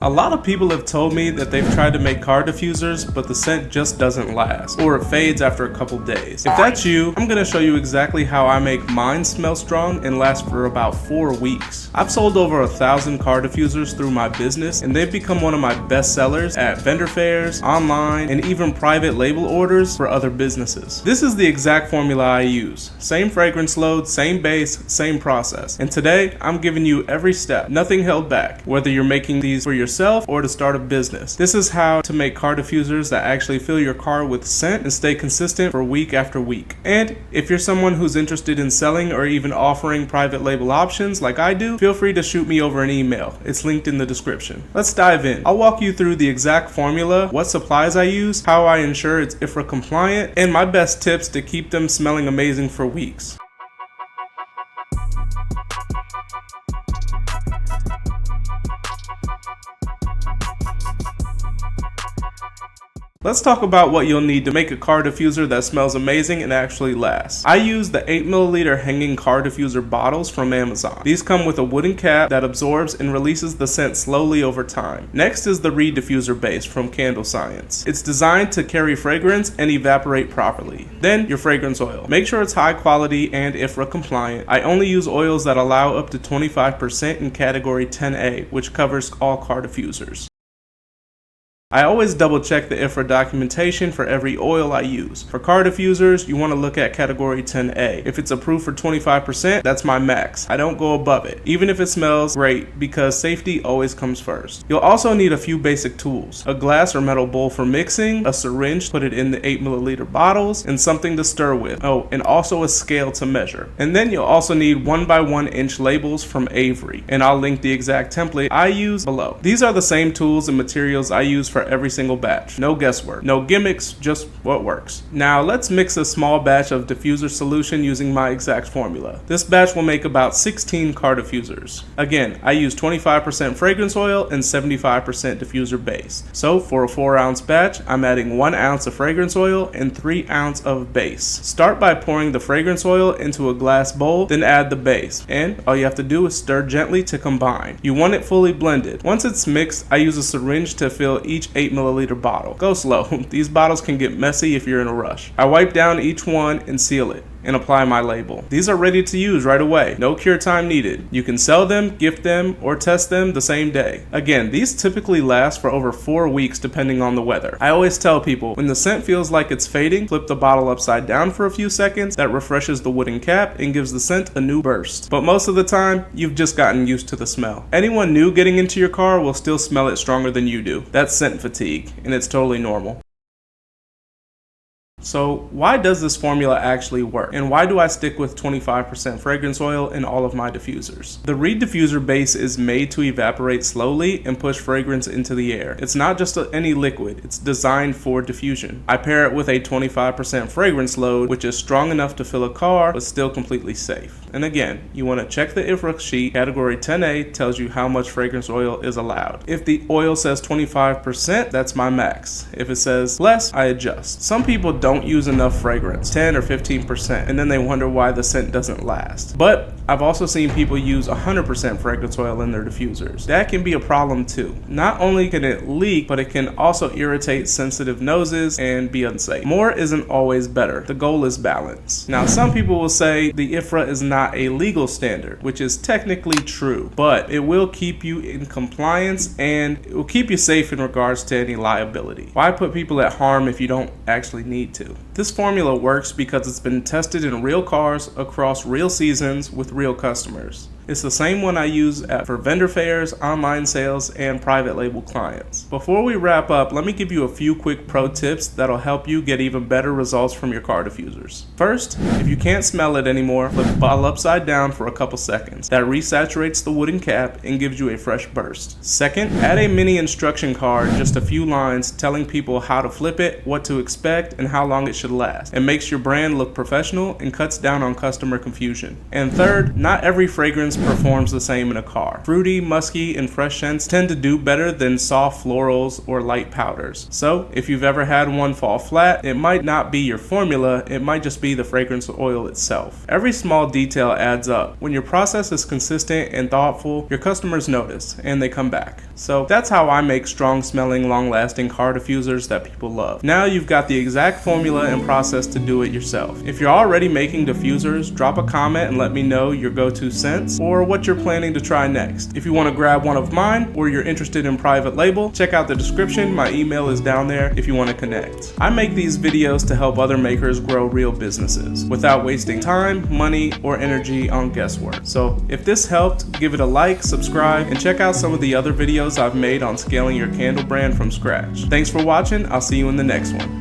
A lot of people have told me that they've tried to make car diffusers, but the scent just doesn't last, or it fades after a couple days. If that's you, I'm gonna show you exactly how I make mine smell strong and last for about 4 weeks. I've sold over 1,000 car diffusers through my business, and they've become one of my best sellers at vendor fairs, online, and even private label orders for other businesses. This is the exact formula I use. Same fragrance load, same base, same process. And today, I'm giving you every step, nothing held back, whether you're making these for yourself or to start a business. This is how to make car diffusers that actually fill your car with scent and stay consistent for week after week. And if you're someone who's interested in selling or even offering private label options like I do, feel free to shoot me over an email. It's linked in the description. Let's dive in. I'll walk you through the exact formula, what supplies I use, how I ensure it's IFRA compliant, and my best tips to keep them smelling amazing for weeks. Let's talk about what you'll need to make a car diffuser that smells amazing and actually lasts. I use the 8 milliliter hanging car diffuser bottles from Amazon. These come with a wooden cap that absorbs and releases the scent slowly over time. Next is the Reed diffuser base from Candle Science. It's designed to carry fragrance and evaporate properly. Then your fragrance oil. Make sure it's high quality and IFRA compliant. I only use oils that allow up to 25% in category 10A, which covers all car diffusers. I always double check the IFRA documentation for every oil I use. For car diffusers, you want to look at category 10A. If it's approved for 25%, that's my max. I don't go above it, even if it smells great, because safety always comes first. You'll also need a few basic tools. A glass or metal bowl for mixing, a syringe to put it in the 8 milliliter bottles, and something to stir with. Oh, and also a scale to measure. And then you'll also need 1x1 inch labels from Avery, and I'll link the exact template I use below. These are the same tools and materials I use for every single batch. No guesswork, no gimmicks, just what works. Now let's mix a small batch of diffuser solution using my exact formula. This batch will make about 16 car diffusers. Again, I use 25% fragrance oil and 75% diffuser base. So for a 4-ounce batch, I'm adding 1 ounce of fragrance oil and 3 ounces of base. Start by pouring the fragrance oil into a glass bowl, then add the base. And all you have to do is stir gently to combine. You want it fully blended. Once it's mixed, I use a syringe to fill each 8 milliliter bottle. Go slow. These bottles can get messy if you're in a rush. I wipe down each one and seal it and apply my label. These are ready to use right away. No cure time needed. You can sell them, gift them, or test them the same day. Again, these typically last for over 4 weeks depending on the weather. I always tell people, when the scent feels like it's fading, flip the bottle upside down for a few seconds. That refreshes the wooden cap and gives the scent a new burst. But most of the time, you've just gotten used to the smell. Anyone new getting into your car will still smell it stronger than you do. That's scent fatigue, and it's totally normal. So why does this formula actually work? And why do I stick with 25% fragrance oil in all of my diffusers? The Reed diffuser base is made to evaporate slowly and push fragrance into the air. It's not just any liquid, it's designed for diffusion. I pair it with a 25% fragrance load, which is strong enough to fill a car, but still completely safe. And again, you want to check the IFRA sheet. Category 10A tells you how much fragrance oil is allowed. If the oil says 25%, that's my max. If it says less, I adjust. Some people don't use enough fragrance, 10 or 15%, and then they wonder why the scent doesn't last. But I've also seen people use 100% fragrance oil in their diffusers. That can be a problem too. Not only can it leak, but it can also irritate sensitive noses and be unsafe. More isn't always better. The goal is balance. Now, some people will say the IFRA is not a legal standard, which is technically true, but it will keep you in compliance and it will keep you safe in regards to any liability. Why put people at harm if you don't actually need to? This formula works because it's been tested in real cars across real seasons with real customers. It's the same one I use for vendor fairs, online sales, and private label clients. Before we wrap up, let me give you a few quick pro tips that'll help you get even better results from your car diffusers. First, if you can't smell it anymore, flip the bottle upside down for a couple seconds. That resaturates the wooden cap and gives you a fresh burst. Second, add a mini instruction card, just a few lines telling people how to flip it, what to expect, and how long it should last. It makes your brand look professional and cuts down on customer confusion. And third, not every fragrance performs the same in a car. Fruity, musky, and fresh scents tend to do better than soft florals or light powders. So if you've ever had one fall flat, it might not be your formula, it might just be the fragrance oil itself. Every small detail adds up. When your process is consistent and thoughtful, your customers notice and they come back. So that's how I make strong smelling, long lasting car diffusers that people love. Now you've got the exact formula and process to do it yourself. If you're already making diffusers, drop a comment and let me know your go-to scents or what you're planning to try next. If you want to grab one of mine or you're interested in private label, check out the description. My email is down there if you want to connect. I make these videos to help other makers grow real businesses without wasting time, money, or energy on guesswork. So if this helped, give it a like, subscribe, and check out some of the other videos I've made on scaling your candle brand from scratch. Thanks for watching. I'll see you in the next one.